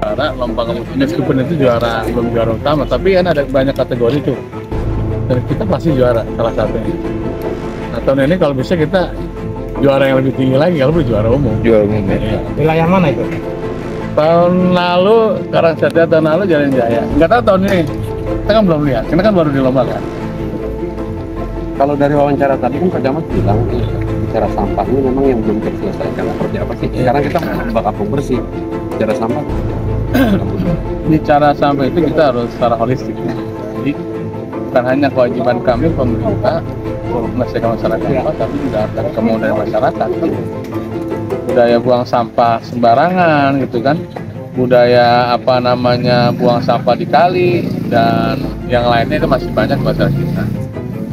Juara lomba kompetisi meskipun itu juara belum juara utama, tapi kan ada banyak kategori tuh. Dan kita pasti juara salah satunya. Nah, tahun ini kalau bisa kita juara yang lebih tinggi lagi, kalau juara umum. Juara umum ya. Wilayah mana itu? Tahun lalu Karangsatria, tahun lalu Jalan Jaya. Nggak tahu tahun ini. Kita kan belum lihat, kita kan baru dilombakan. Kalau dari wawancara tadi kan Pak Camat bilang bicara sampah ini memang yang belum terselesaikan. Seperti apa sih? Sekarang kita lomba kampung bersih. Bicara sampah. Bicara sampah itu kita harus secara holistik. Jadi bukan hanya kewajiban kami pemerintah menyelesaikan masalah sampah, tapi juga ada kemauan dari masyarakat. Budaya buang sampah sembarangan gitu kan, budaya buang sampah di kali dan yang lainnya itu masih banyak masalah kita.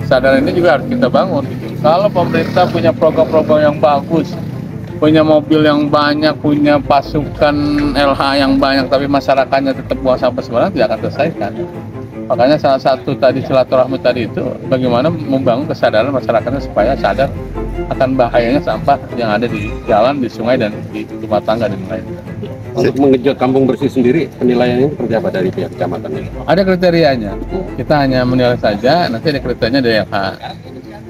Kesadaran ini juga harus kita bangun gitu. Kalau pemerintah punya program-program yang bagus, punya mobil yang banyak, punya pasukan LH yang banyak, tapi masyarakatnya tetap buang sampah sembarangan, tidak akan terselesaikan. Makanya salah satu tadi silaturahmi tadi itu bagaimana membangun kesadaran masyarakatnya supaya sadar akan bahayanya sampah yang ada di jalan, di sungai, dan di rumah tangga dan lain-lain. Untuk mengejut kampung bersih sendiri, penilaiannya seperti apa dari pihak kecamatan ini? Ada kriterianya. Kita hanya menilai saja, nanti ada kriterianya dari LH.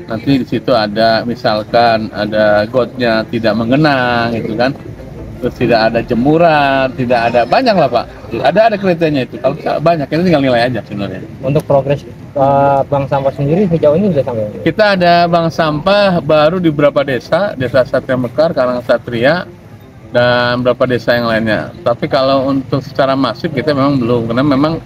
Nanti di situ ada misalkan ada gotnya tidak mengena gitu kan. Terus tidak ada jemuran, tidak ada, banyak lah Pak. Ada kriterianya itu. Kalau banyak, kita tinggal nilai aja sebenarnya. Untuk progres bank sampah sendiri sejauh ini sudah sampai? Kita ada bank sampah baru di beberapa desa, Desa Satria Mekar, Karangsatria, dan beberapa desa yang lainnya. Tapi kalau untuk secara masif kita memang belum, karena memang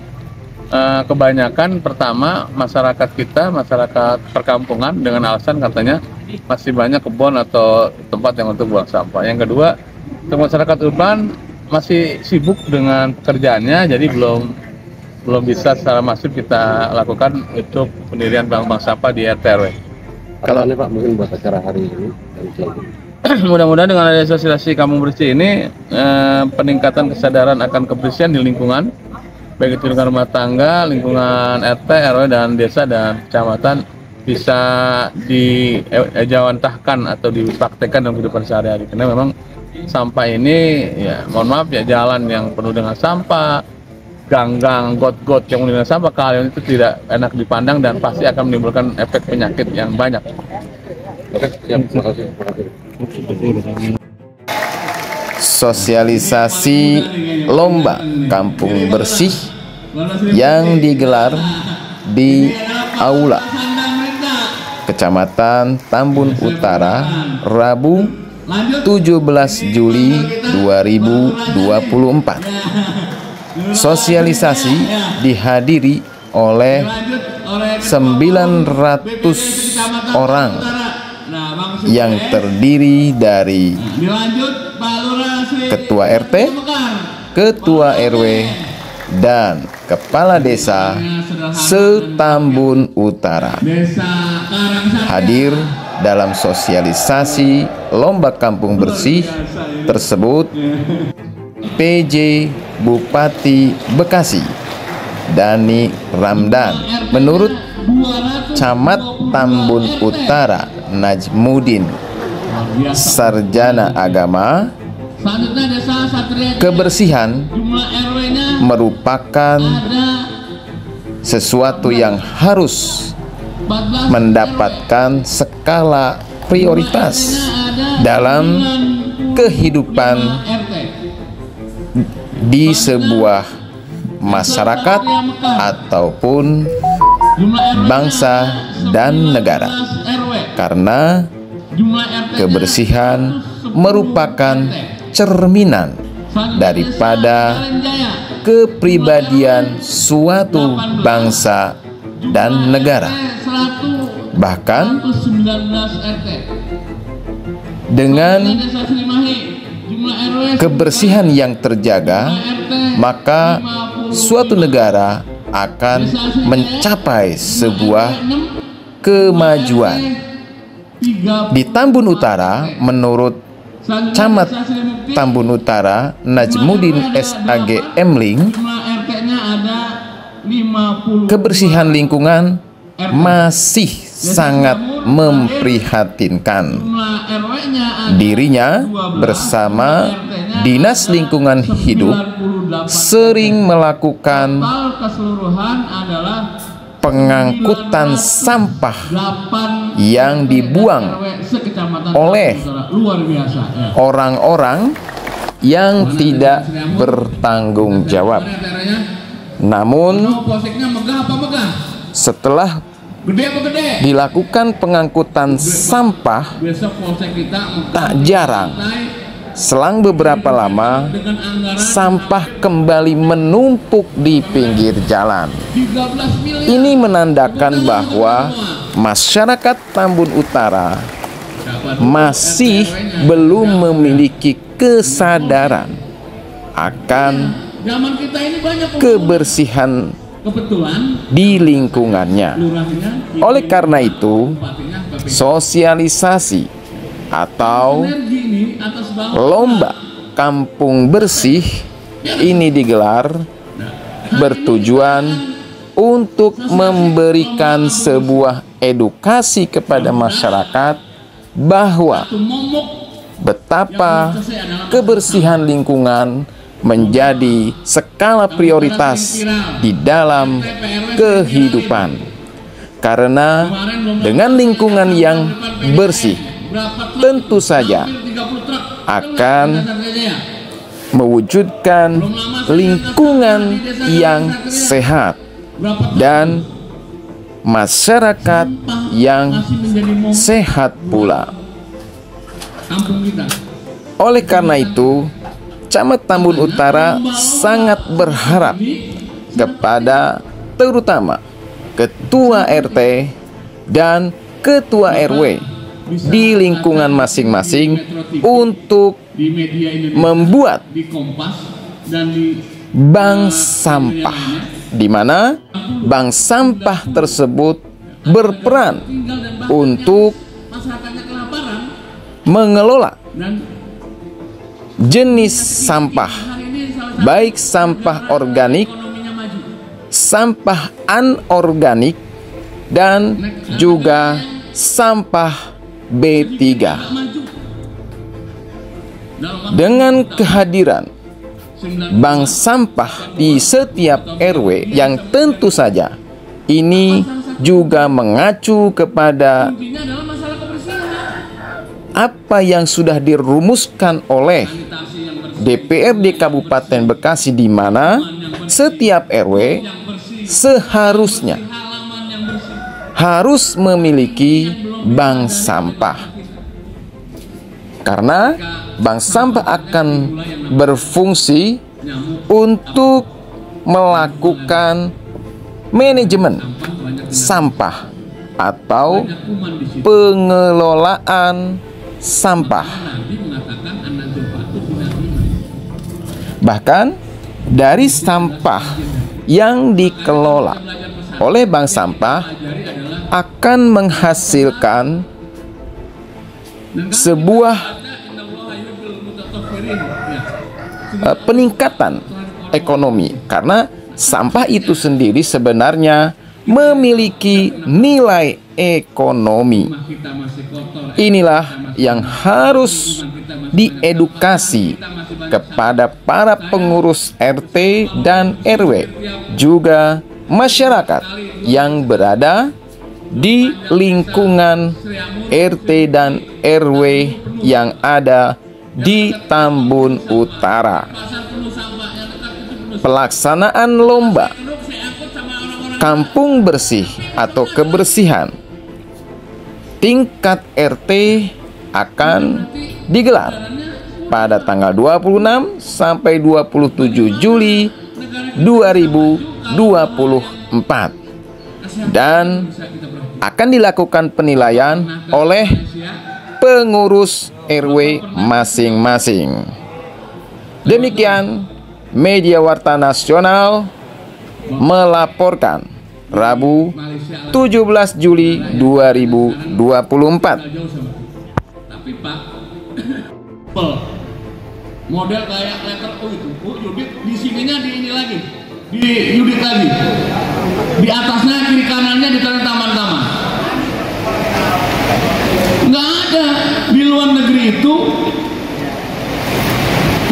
kebanyakan pertama masyarakat kita, masyarakat perkampungan dengan alasan katanya masih banyak kebun atau tempat yang untuk buang sampah. Yang kedua, untuk masyarakat urban masih sibuk dengan pekerjaannya, jadi belum bisa secara masif kita lakukan untuk pendirian bank sampah di RT RW. Kalau ini Pak mungkin buat acara hari ini dan selanjutnya. Mudah-mudahan dengan adanya sosialisasi kampung bersih ini peningkatan kesadaran akan kebersihan di lingkungan, baik itu lingkungan rumah tangga, lingkungan RT, RW, dan desa dan kecamatan bisa dijawantahkan atau dipraktekkan dalam kehidupan sehari-hari. Karena memang sampah ini, ya mohon maaf ya, jalan yang penuh dengan sampah, gang-gang, got-got yang penuh dengan sampah, kalian itu tidak enak dipandang dan pasti akan menimbulkan efek penyakit yang banyak. Oke, siap. Terima kasih. Sosialisasi lomba kampung bersih yang digelar di Aula Kecamatan Tambun Utara Rabu 17 Juli 2024. Sosialisasi dihadiri oleh 900 orang yang terdiri dari Ketua RT, Ketua RW, dan Kepala Desa se-Tambun Utara. Hadir dalam sosialisasi lomba kampung bersih tersebut PJ Bupati Bekasi Dani Ramdan. Menurut Camat Tambun Utara Najmudin, sarjana agama, kebersihan merupakan sesuatu yang harus mendapatkan skala prioritas dalam kehidupan di sebuah masyarakat ataupun bangsa dan negara, karena kebersihan merupakan cerminan daripada kepribadian suatu bangsa dan negara. Bahkan dengan kebersihan yang terjaga, maka suatu negara akan mencapai sebuah kemajuan. Di Tambun Utara, menurut Camat Tambun Utara Najmudin SAG Emling, kebersihan lingkungan masih sangat memprihatinkan. Dirinya bersama Dinas Lingkungan Hidup sering melakukan keseluruhan adalah pengangkutan sampah yang dibuang oleh orang-orang yang tidak bertanggung jawab. Namun, setelah dilakukan pengangkutan sampah, tak jarang selang beberapa lama sampah kembali menumpuk di pinggir jalan. Ini menandakan bahwa masyarakat Tambun Utara masih belum memiliki kesadaran akan kebersihan di lingkungannya. Oleh karena itu, sosialisasi atau lomba kampung bersih ini digelar bertujuan untuk memberikan sebuah edukasi kepada masyarakat bahwa betapa kebersihan lingkungan menjadi skala prioritas di dalam kehidupan. Karena dengan lingkungan yang bersih, tentu saja akan mewujudkan lingkungan yang sehat dan masyarakat yang sehat pula. Oleh karena itu, Camat Tambun Utara sangat berharap kepada terutama Ketua RT dan Ketua RW di lingkungan masing-masing untuk membuat bank sampah, di mana bank sampah tersebut berperan untuk mengelola jenis sampah, baik sampah organik, sampah anorganik, dan juga sampah B3. Dengan kehadiran bank sampah di setiap RW yang tentu saja ini juga mengacu kepada apa yang sudah dirumuskan oleh DPRD Kabupaten Bekasi, di mana setiap RW seharusnya harus memiliki bank sampah. Karena bank sampah akan berfungsi untuk melakukan manajemen sampah atau pengelolaan sampah. Bahkan dari sampah yang dikelola oleh bank sampah akan menghasilkan sebuah peningkatan ekonomi, karena sampah itu sendiri sebenarnya memiliki nilai ekonomi. Inilah yang harus diedukasi kepada para pengurus RT dan RW, juga masyarakat yang berada di lingkungan RT dan RW yang ada di Tambun Utara. Pelaksanaan lomba kampung bersih atau kebersihan tingkat RT akan digelar pada tanggal 26 sampai 27 Juli 2024 dan akan dilakukan penilaian oleh pengurus RW masing-masing. Demikian Media Warta Nasional melaporkan Rabu 17 Juli 2024. Tapi Pak, model kayak letter U itu, Yudit di sininya di ini lagi, di Yudit lagi, di atasnya kiri kanannya ditaruh taman-taman. Nggak ada di luar negeri itu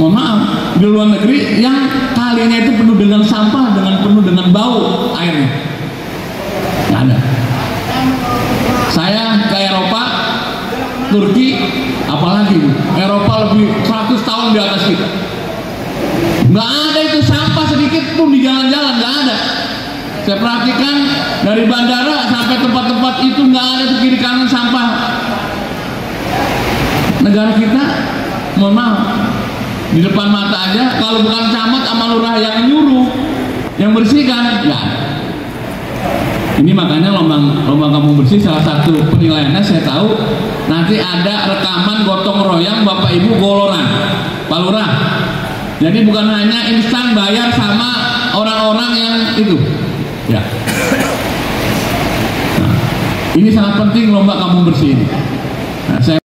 mohon maaf, di luar negeri yang kalinya itu penuh dengan sampah, penuh dengan bau airnya. Nggak ada. Saya ke Eropa, Turki, apalagi Eropa lebih 100 tahun di atas kita. Nggak ada itu sampah sedikit pun di jalan-jalan, nggak ada. Saya perhatikan dari bandara sampai tempat-tempat itu nggak ada tuh kiri kanan sampah. Negara kita, mohon maaf, di depan mata aja, kalau bukan camat sama lurah yang nyuruh, yang bersihkan, ya. Ini makanya lomba kampung bersih salah satu penilaiannya saya tahu nanti ada rekaman gotong royong Bapak Ibu goloran, Pak Lurah. Jadi bukan hanya instan bayar sama orang-orang yang itu, ya. Nah, ini sangat penting lomba kampung bersih ini. Nah, saya